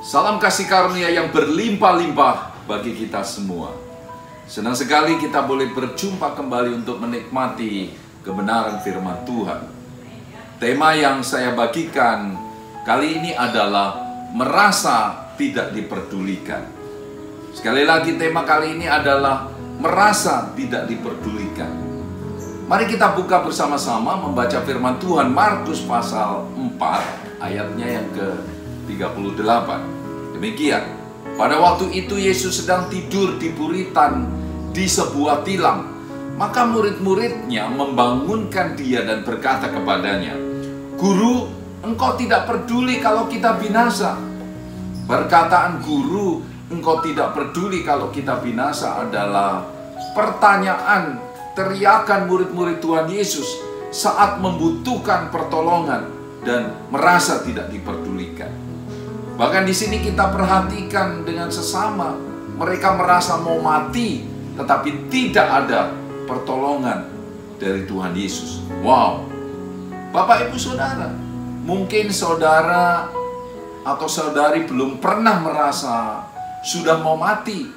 Salam kasih karunia yang berlimpah-limpah bagi kita semua. Senang sekali kita boleh berjumpa kembali untuk menikmati kebenaran firman Tuhan. Tema yang saya bagikan kali ini adalah merasa tidak diperdulikan. Sekali lagi tema kali ini adalah merasa tidak diperdulikan. Mari kita buka bersama-sama membaca firman Tuhan Markus pasal 4 ayatnya yang ke-38. Demikian, pada waktu itu Yesus sedang tidur di buritan di sebuah tilam. Maka murid-muridnya membangunkan dia dan berkata kepadanya, "Guru, engkau tidak peduli kalau kita binasa." Perkataan "Guru, engkau tidak peduli kalau kita binasa" adalah pertanyaan, teriakan murid-murid Tuhan Yesus saat membutuhkan pertolongan dan merasa tidak diperdulikan. Bahkan di sini kita perhatikan dengan sesama, mereka merasa mau mati, tetapi tidak ada pertolongan dari Tuhan Yesus. Wow, Bapak Ibu Saudara, mungkin saudara atau saudari belum pernah merasa sudah mau mati,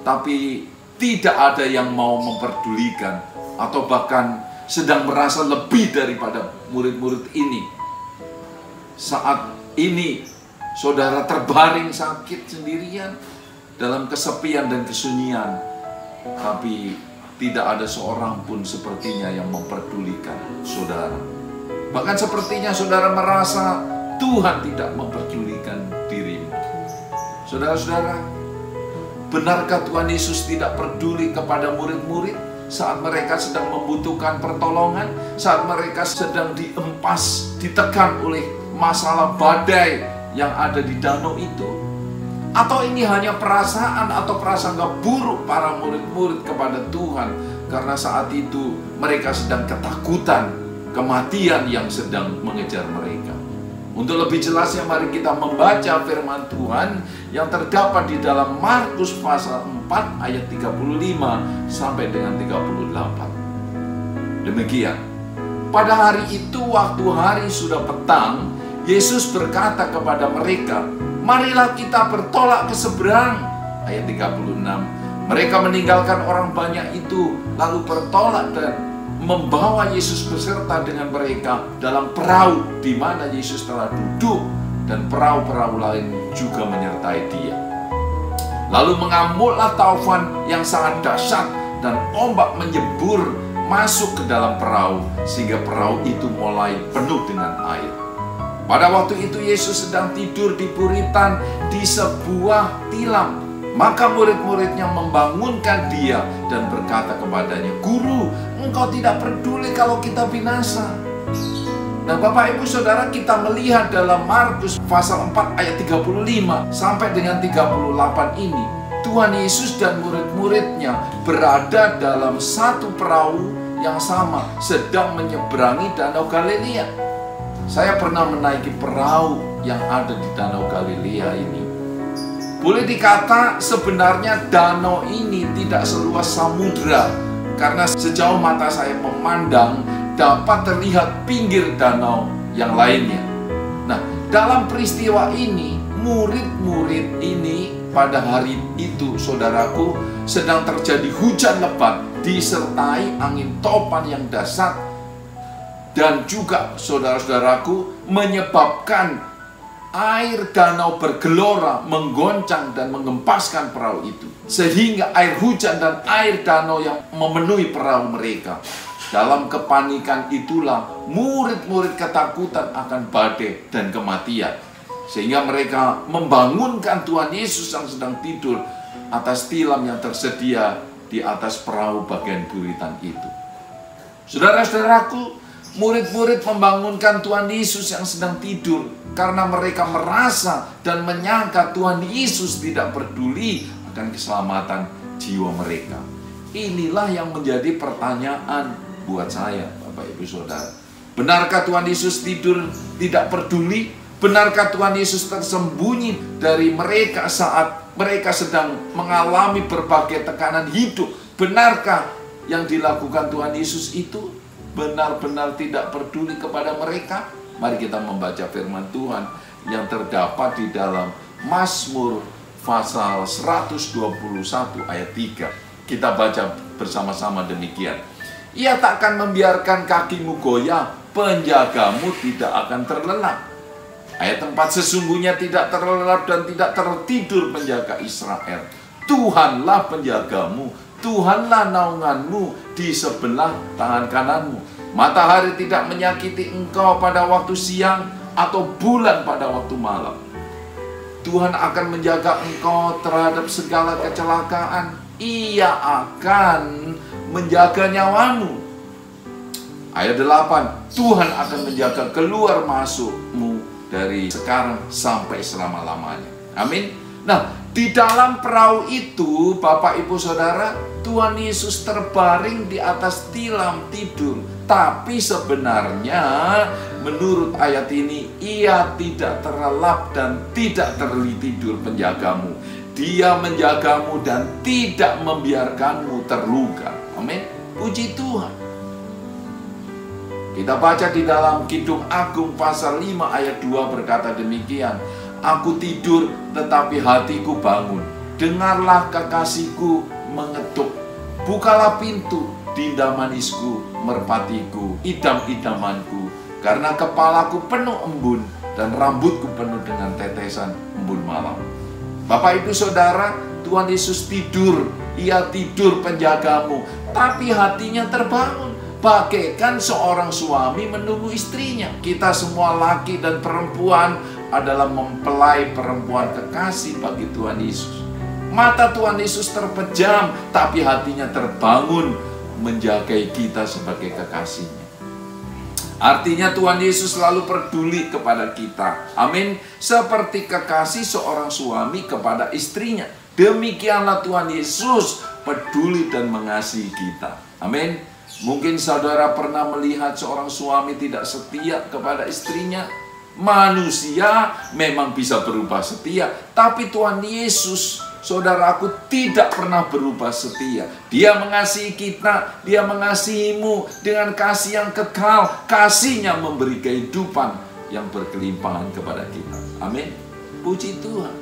tapi tidak ada yang mau memperdulikan, atau bahkan sedang merasa lebih daripada murid-murid ini. Saat ini saudara terbaring sakit sendirian dalam kesepian dan kesunyian, tapi tidak ada seorang pun sepertinya yang memperdulikan saudara. Bahkan sepertinya saudara merasa Tuhan tidak memperdulikan dirimu. Saudara-saudara, benarkah Tuhan Yesus tidak peduli kepada murid-murid saat mereka sedang membutuhkan pertolongan, saat mereka sedang diempas, ditekan oleh masalah badai yang ada di danau itu? Atau ini hanya perasaan atau prasangka buruk para murid-murid kepada Tuhan karena saat itu mereka sedang ketakutan kematian yang sedang mengejar mereka? Untuk lebih jelasnya mari kita membaca firman Tuhan yang terdapat di dalam Markus pasal 4 ayat 35 sampai dengan 38. Demikian, pada hari itu waktu hari sudah petang, Yesus berkata kepada mereka, "Marilah kita bertolak ke seberang." Ayat 36. Mereka meninggalkan orang banyak itu, lalu bertolak dan membawa Yesus beserta dengan mereka dalam perahu di mana Yesus telah duduk, dan perahu-perahu lain juga menyertai dia. Lalu mengamuklah taufan yang sangat dahsyat dan ombak menyembur masuk ke dalam perahu sehingga perahu itu mulai penuh dengan air. Pada waktu itu Yesus sedang tidur di buritan di sebuah tilam. Maka murid-muridnya membangunkan dia dan berkata kepadanya, "Guru, engkau tidak peduli kalau kita binasa." Nah, Bapak Ibu Saudara, kita melihat dalam Markus pasal 4 ayat 35 sampai dengan 38 ini, Tuhan Yesus dan murid-muridnya berada dalam satu perahu yang sama, sedang menyeberangi Danau Galilea. Saya pernah menaiki perahu yang ada di Danau Galilea ini. Boleh dikata sebenarnya danau ini tidak seluas samudra, karena sejauh mata saya memandang dapat terlihat pinggir danau yang lainnya. Nah, dalam peristiwa ini, murid-murid ini pada hari itu, saudaraku, sedang terjadi hujan lebat disertai angin topan yang dahsyat, dan juga saudara-saudaraku menyebabkan air danau bergelora, menggoncang dan mengempaskan perahu itu, sehingga air hujan dan air danau yang memenuhi perahu mereka. Dalam kepanikan itulah murid-murid ketakutan akan badai dan kematian, sehingga mereka membangunkan Tuhan Yesus yang sedang tidur atas tilam yang tersedia di atas perahu bagian buritan itu. Saudara-saudaraku, murid-murid membangunkan Tuhan Yesus yang sedang tidur karena mereka merasa dan menyangka Tuhan Yesus tidak peduli akan keselamatan jiwa mereka. Inilah yang menjadi pertanyaan buat saya, Bapak Ibu Saudara. Benarkah Tuhan Yesus tidur tidak peduli? Benarkah Tuhan Yesus tersembunyi dari mereka saat mereka sedang mengalami berbagai tekanan hidup? Benarkah yang dilakukan Tuhan Yesus itu benar-benar tidak peduli kepada mereka? Mari kita membaca firman Tuhan yang terdapat di dalam Mazmur pasal 121 ayat 3. Kita baca bersama-sama demikian. Ia takkan membiarkan kakimu goyah, penjagamu tidak akan terlelap. Ayat 4, sesungguhnya tidak terlelap dan tidak tertidur penjaga Israel. Tuhanlah penjagamu, Tuhanlah naunganmu di sebelah tangan kananmu. Matahari tidak menyakiti engkau pada waktu siang atau bulan pada waktu malam. Tuhan akan menjaga engkau terhadap segala kecelakaan. Ia akan menjaga nyawamu. Ayat 8, Tuhan akan menjaga keluar masukmu dari sekarang sampai selama-lamanya. Amin. Nah, di dalam perahu itu, Bapak Ibu Saudara, Tuhan Yesus terbaring di atas tilam tidur. Tapi sebenarnya menurut ayat ini, ia tidak terlelap dan tidak tertidur penjagamu. Dia menjagamu dan tidak membiarkanmu terluka. Amin. Puji Tuhan. Kita baca di dalam Kidung Agung pasal 5 ayat 2 berkata demikian. Aku tidur tetapi hatiku bangun. Dengarlah kekasihku mengetuk. Bukalah pintu, dinda manisku, merpatiku, idam-idamanku. Karena kepalaku penuh embun dan rambutku penuh dengan tetesan embun malam. Bapak Ibu Saudara, Tuhan Yesus tidur. Ia tidur penjagamu, tapi hatinya terbangun. Bagaikan seorang suami menunggu istrinya. Kita semua laki dan perempuan adalah mempelai perempuan kekasih bagi Tuhan Yesus. Mata Tuhan Yesus terpejam, tapi hatinya terbangun menjagai kita sebagai kekasihnya. Artinya Tuhan Yesus selalu peduli kepada kita. Amin. Seperti kekasih seorang suami kepada istrinya. Demikianlah Tuhan Yesus peduli dan mengasihi kita. Amin. Mungkin saudara pernah melihat seorang suami tidak setia kepada istrinya. Manusia memang bisa berubah setia, tapi Tuhan Yesus, saudaraku, tidak pernah berubah setia. Dia mengasihi kita, Dia mengasihimu dengan kasih yang kekal. Kasih-Nya memberi kehidupan yang berkelimpahan kepada kita. Amin. Puji Tuhan.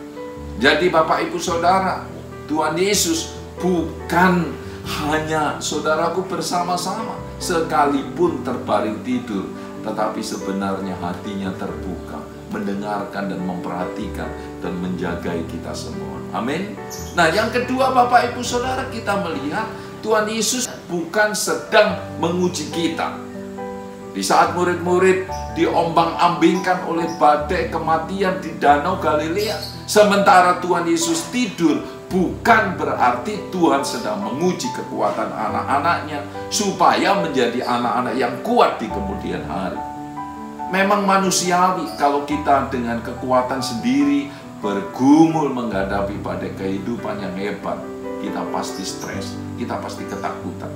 Jadi Bapak Ibu Saudara, Tuhan Yesus bukan hanya saudaraku bersama-sama sekalipun terbaring tidur, tetapi sebenarnya hatinya terbuka, mendengarkan dan memperhatikan dan menjagai kita semua. Amin. Nah, yang kedua Bapak Ibu Saudara, kita melihat Tuhan Yesus bukan sedang menguji kita. Di saat murid-murid diombang-ambingkan oleh badai kematian di Danau Galilea, sementara Tuhan Yesus tidur, bukan berarti Tuhan sedang menguji kekuatan anak-anaknya supaya menjadi anak-anak yang kuat di kemudian hari. Memang manusiawi kalau kita dengan kekuatan sendiri bergumul menghadapi pada kehidupan yang hebat. Kita pasti stres, kita pasti ketakutan.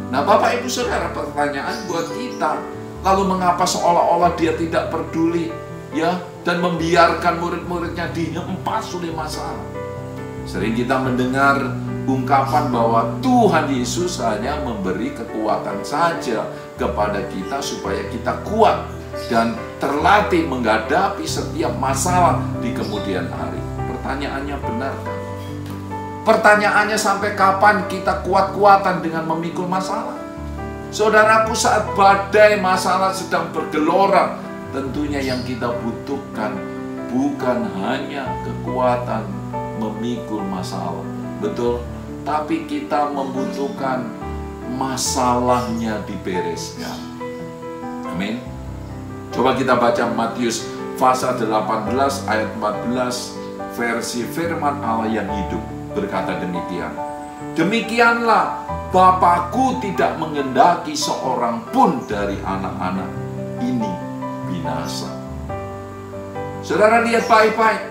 Nah Bapak Ibu Saudara, pertanyaan buat kita, lalu mengapa seolah-olah Dia tidak peduli ya dan membiarkan murid-muridnya dihempas oleh masalah? Sering kita mendengar ungkapan bahwa Tuhan Yesus hanya memberi kekuatan saja kepada kita supaya kita kuat dan terlatih menghadapi setiap masalah di kemudian hari. Pertanyaannya, benarkah? Pertanyaannya, sampai kapan kita kuat-kuatan dengan memikul masalah? Saudaraku, saat badai masalah sedang bergelora, tentunya yang kita butuhkan bukan hanya kekuatan memikul masalah, betul, tapi kita membutuhkan masalahnya dibereskan. Amin. Coba kita baca Matius pasal 18 ayat 14 versi firman Allah yang hidup, berkata demikian. Demikianlah Bapakku tidak menghendaki seorang pun dari anak-anak ini binasa. Saudara, lihat baik-baik.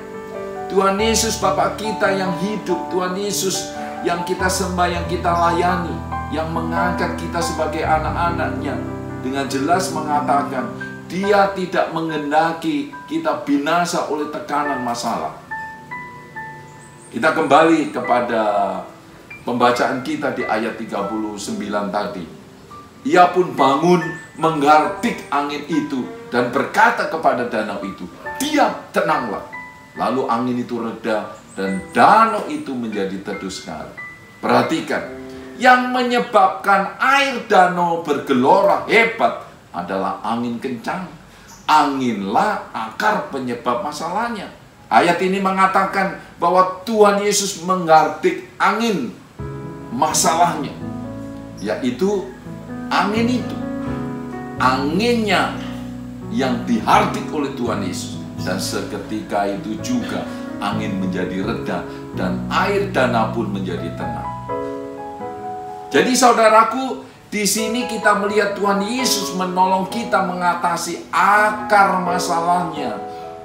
Tuhan Yesus Bapa kita yang hidup, Tuhan Yesus yang kita sembah, yang kita layani, yang mengangkat kita sebagai anak-anaknya, dengan jelas mengatakan Dia tidak menghendaki kita binasa oleh tekanan masalah. Kita kembali kepada pembacaan kita di ayat 39 tadi. Ia pun bangun menghardik angin itu dan berkata kepada danau itu, diam, tenanglah. Lalu angin itu reda dan danau itu menjadi teduh sekali. Perhatikan, yang menyebabkan air danau bergelora hebat adalah angin kencang. Anginlah akar penyebab masalahnya. Ayat ini mengatakan bahwa Tuhan Yesus menghardik angin masalahnya, yaitu angin itu. Anginnya yang dihardik oleh Tuhan Yesus. Dan seketika itu juga angin menjadi reda dan air danau pun menjadi tenang. Jadi saudaraku, di sini kita melihat Tuhan Yesus menolong kita mengatasi akar masalahnya,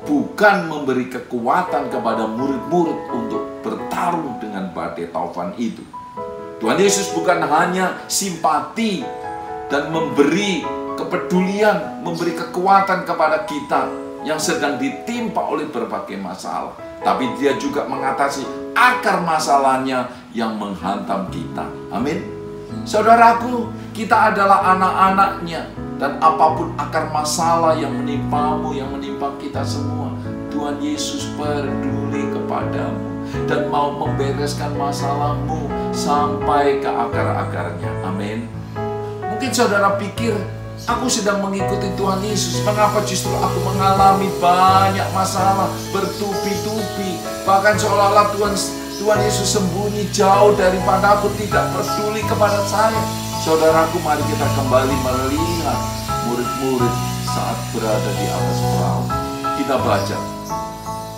bukan memberi kekuatan kepada murid-murid untuk bertarung dengan badai taufan itu. Tuhan Yesus bukan hanya simpati dan memberi kepedulian, memberi kekuatan kepada kita yang sedang ditimpa oleh berbagai masalah, tapi Dia juga mengatasi akar masalahnya yang menghantam kita. Amin. Saudaraku, kita adalah anak-anaknya, dan apapun akar masalah yang menimpamu, yang menimpa kita semua, Tuhan Yesus peduli kepadamu dan mau membereskan masalahmu sampai ke akar-akarnya. Amin. Mungkin saudara pikir, aku sedang mengikuti Tuhan Yesus, mengapa justru aku mengalami banyak masalah bertubi-tubi, bahkan seolah-olah Tuhan Yesus sembunyi jauh daripada aku, tidak peduli kepada saya. Saudaraku, mari kita kembali melihat murid-murid saat berada di atas perahu. Kita baca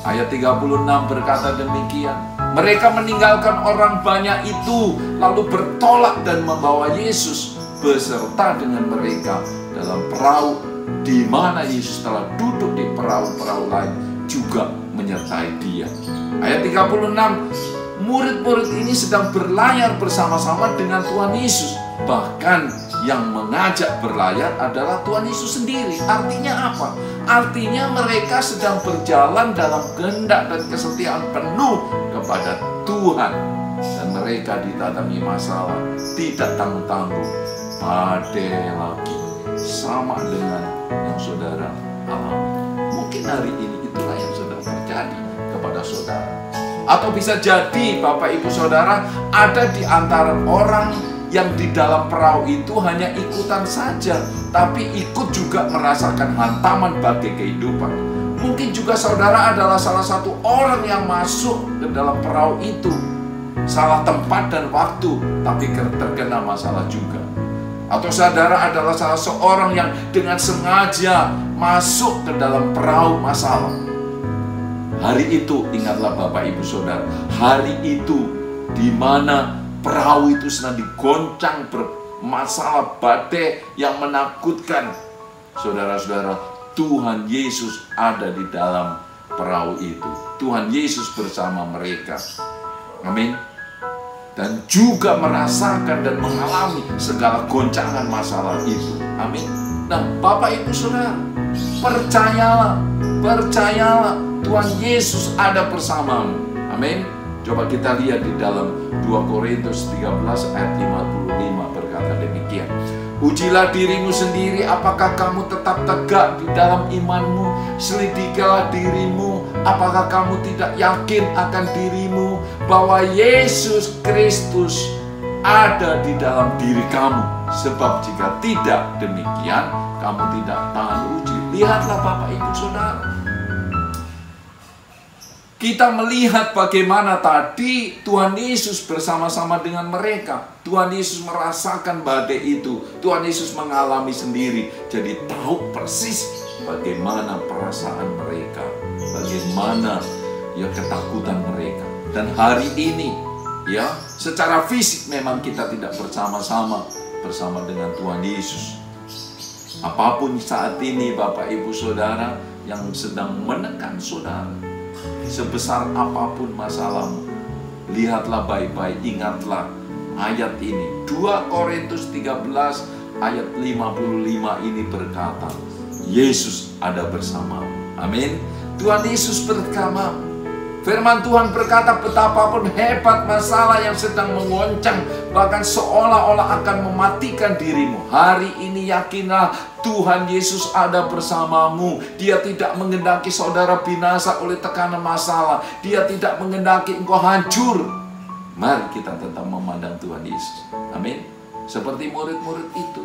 ayat 36 berkata demikian, mereka meninggalkan orang banyak itu lalu bertolak dan membawa Yesus beserta dengan mereka dalam perahu, di mana Yesus telah duduk di perahu-perahu lain juga menyertai Dia. Ayat 36, murid-murid ini sedang berlayar bersama-sama dengan Tuhan Yesus. Bahkan yang mengajak berlayar adalah Tuhan Yesus sendiri. Artinya apa? Artinya mereka sedang berjalan dalam kehendak dan kesetiaan penuh kepada Tuhan. Dan mereka didatangi masalah, tidak tanggung-tanggung. Badai lagi, sama dengan yang saudara alami. Mungkin hari ini itulah yang sedang terjadi kepada saudara. Atau bisa jadi Bapak Ibu Saudara ada di antara orang yang di dalam perahu itu hanya ikutan saja, tapi ikut juga merasakan hantaman badai kehidupan. Mungkin juga saudara adalah salah satu orang yang masuk ke dalam perahu itu, salah tempat dan waktu, tapi terkena masalah juga. Atau saudara adalah salah seorang yang dengan sengaja masuk ke dalam perahu masalah. Hari itu, ingatlah Bapak Ibu Saudara, hari itu di mana perahu itu sedang digoncang bermasalah badai yang menakutkan. Saudara-saudara, Tuhan Yesus ada di dalam perahu itu. Tuhan Yesus bersama mereka. Amin. Dan juga merasakan dan mengalami segala goncangan masalah itu. Amin. Nah, Bapak Ibu Saudara, percayalah, percayalah, Tuhan Yesus ada bersamamu. Amin. Coba kita lihat di dalam 2 Korintus 13 ayat 55 berkata demikian. Ujilah dirimu sendiri, apakah kamu tetap tegak di dalam imanmu. Selidikilah dirimu, apakah kamu tidak yakin akan dirimu bahwa Yesus Kristus ada di dalam diri kamu. Sebab jika tidak demikian, kamu tidak tahan uji. Lihatlah Bapak Ibu Saudara, kita melihat bagaimana tadi Tuhan Yesus bersama-sama dengan mereka. Tuhan Yesus merasakan badai itu. Tuhan Yesus mengalami sendiri. Jadi tahu persis bagaimana perasaan mereka, bagaimana ya ketakutan mereka. Dan hari ini ya, secara fisik memang kita tidak bersama-sama dengan Tuhan Yesus. Apapun saat ini Bapak Ibu Saudara yang sedang menekan saudara, sebesar apapun masalahmu, lihatlah baik-baik, ingatlah ayat ini. 2 Korintus 13 ayat 55 ini berkata, Yesus ada bersamamu. Amin. Tuhan Yesus bersamamu. Firman Tuhan berkata betapapun hebat masalah yang sedang mengoncang, bahkan seolah-olah akan mematikan dirimu, hari ini yakinlah Tuhan Yesus ada bersamamu. Dia tidak menghendaki saudara binasa oleh tekanan masalah. Dia tidak menghendaki engkau hancur. Mari kita tetap memandang Tuhan Yesus. Amin. Seperti murid-murid itu,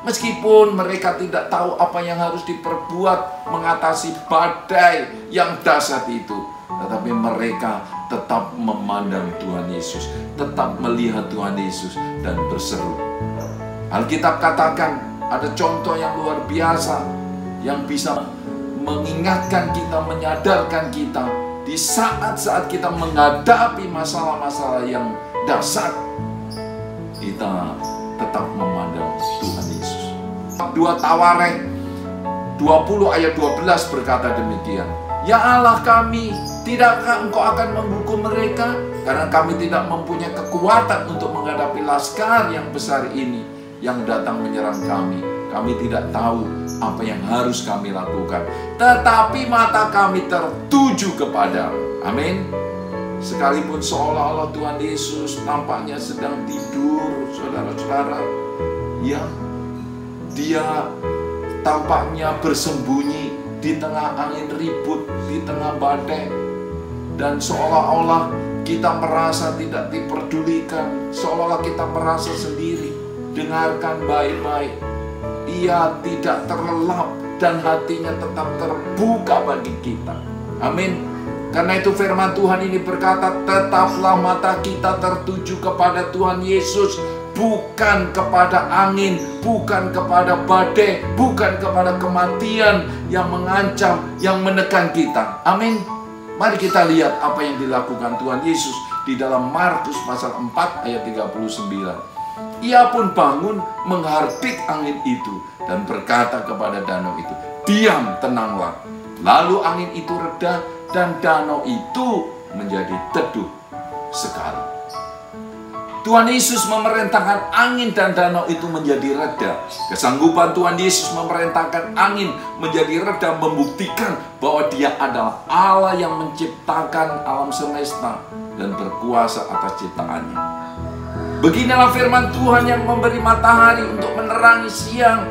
meskipun mereka tidak tahu apa yang harus diperbuat mengatasi badai yang dahsyat itu, tetapi mereka tetap memandang Tuhan Yesus, tetap melihat Tuhan Yesus dan berseru. Alkitab katakan ada contoh yang luar biasa yang bisa mengingatkan kita, menyadarkan kita di saat-saat kita menghadapi masalah-masalah yang dahsyat, kita tetap memandang Tuhan Yesus. 2 Tawarikh 20 ayat 12 berkata demikian. Ya Allah kami, tidakkah engkau akan menghukum mereka? Karena kami tidak mempunyai kekuatan untuk menghadapi laskar yang besar ini yang datang menyerang kami. Kami tidak tahu apa yang harus kami lakukan, tetapi mata kami tertuju kepadamu. Amin. Sekalipun seolah-olah Tuhan Yesus tampaknya sedang tidur, saudara-saudara, ya, dia tampaknya bersembunyi di tengah angin ribut, di tengah badai, dan seolah-olah kita merasa tidak diperdulikan, seolah-olah kita merasa sendiri. Dengarkan baik-baik, ia tidak terlelap dan hatinya tetap terbuka bagi kita. Amin. Karena itu firman Tuhan ini berkata, tetaplah mata kita tertuju kepada Tuhan Yesus, bukan kepada angin, bukan kepada badai, bukan kepada kematian yang mengancam, yang menekan kita. Amin. Mari kita lihat apa yang dilakukan Tuhan Yesus di dalam Markus pasal 4 ayat 39. Ia pun bangun menghardik angin itu dan berkata kepada danau itu, diam, tenanglah. Lalu angin itu reda dan danau itu menjadi teduh sekali. Tuhan Yesus memerintahkan angin dan danau itu menjadi reda. Kesanggupan Tuhan Yesus memerintahkan angin menjadi reda membuktikan bahwa Dia adalah Allah yang menciptakan alam semesta dan berkuasa atas ciptaannya. Beginilah firman Tuhan yang memberi matahari untuk menerangi siang,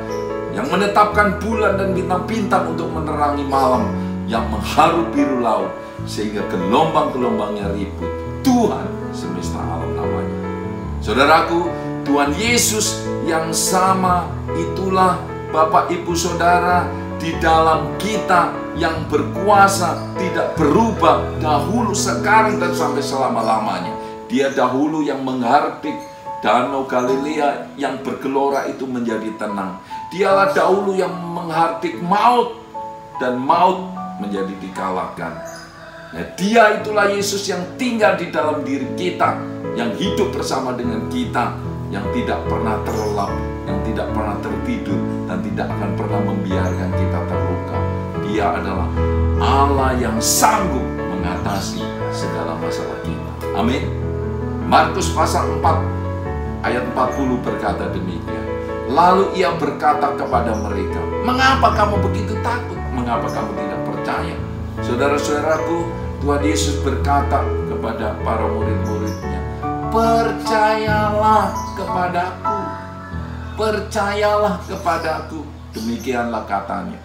yang menetapkan bulan dan bintang-bintang untuk menerangi malam, yang mengharu biru laut sehingga gelombang-gelombangnya ribut. Tuhan semesta alam namanya. Saudaraku, Tuhan Yesus yang sama itulah Bapak Ibu Saudara di dalam kita yang berkuasa, tidak berubah dahulu, sekarang dan sampai selama-lamanya. Dia dahulu yang menghardik danau Galilea yang bergelora itu menjadi tenang. Dialah dahulu yang menghardik maut dan maut menjadi dikalahkan. Nah, Dia itulah Yesus yang tinggal di dalam diri kita, yang hidup bersama dengan kita, yang tidak pernah terlelap, yang tidak pernah tertidur, dan tidak akan pernah membiarkan kita terluka. Dia adalah Allah yang sanggup mengatasi segala masalah kita. Amin. Markus pasal 4 ayat 40 berkata demikian. Lalu Ia berkata kepada mereka, mengapa kamu begitu takut? Mengapa kamu tidak percaya? Saudara-saudaraku, Tuhan Yesus berkata kepada para murid-muridnya, percayalah kepadaku, percayalah kepadaku. Demikianlah katanya.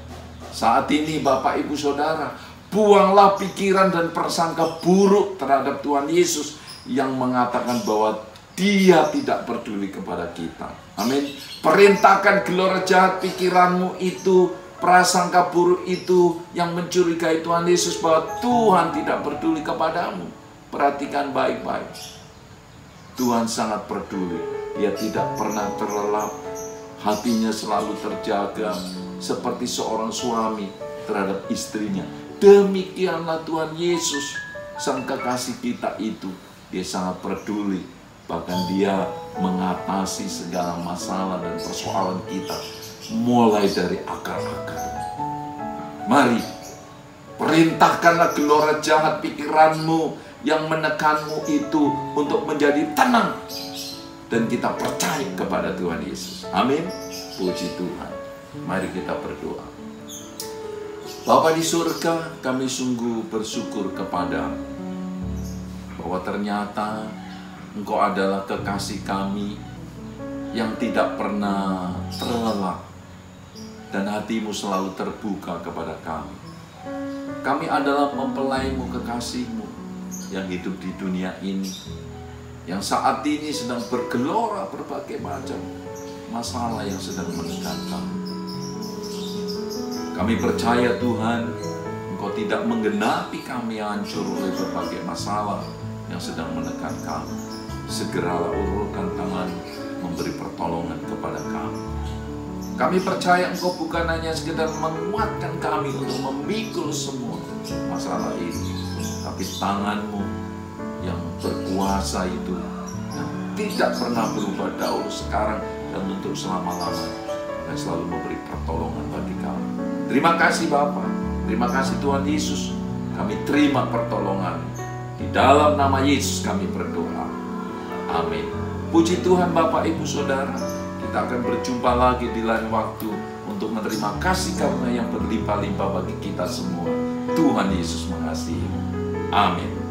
Saat ini Bapak Ibu Saudara, buanglah pikiran dan prasangka buruk terhadap Tuhan Yesus yang mengatakan bahwa Dia tidak peduli kepada kita. Amin. Perintahkan gelora jahat pikiranmu itu, prasangka buruk itu yang mencurigai Tuhan Yesus bahwa Tuhan tidak peduli kepadamu. Perhatikan baik-baik. Tuhan sangat peduli. Dia tidak pernah terlelap. Hatinya selalu terjaga seperti seorang suami terhadap istrinya. Demikianlah Tuhan Yesus, Sang Kekasih kita itu. Dia sangat peduli. Bahkan Dia mengatasi segala masalah dan persoalan kita mulai dari akar-akar. Mari, perintahkanlah gelora jahat pikiranmu yang menekanmu itu untuk menjadi tenang. Dan kita percaya kepada Tuhan Yesus. Amin. Puji Tuhan. Mari kita berdoa. Bapa di surga, kami sungguh bersyukur kepadamu bahwa ternyata Engkau adalah kekasih kami yang tidak pernah terlelap dan hatimu selalu terbuka kepada kami. Kami adalah mempelaimu, kekasihmu yang hidup di dunia ini, yang saat ini sedang bergelora berbagai macam masalah yang sedang menekan kami. Kami percaya Tuhan, Engkau tidak menggenapi kami hancur oleh berbagai masalah yang sedang menekan kami. Segeralah ulurkan tangan memberi pertolongan kepada kami. Kami percaya Engkau bukan hanya sekedar menguatkan kami untuk memikul semua masalah ini, tapi tangan-Mu yang berkuasa itu yang tidak pernah berubah dahulu, sekarang, dan untuk selama-lamanya, dan selalu memberi pertolongan bagi kami. Terima kasih Bapa, terima kasih Tuhan Yesus. Kami terima pertolongan. Di dalam nama Yesus kami berdoa. Amin. Puji Tuhan Bapak Ibu Saudara. Kita akan berjumpa lagi di lain waktu untuk menerima kasih karunia yang berlimpah-limpah bagi kita semua. Tuhan Yesus mengasihimu. Amin.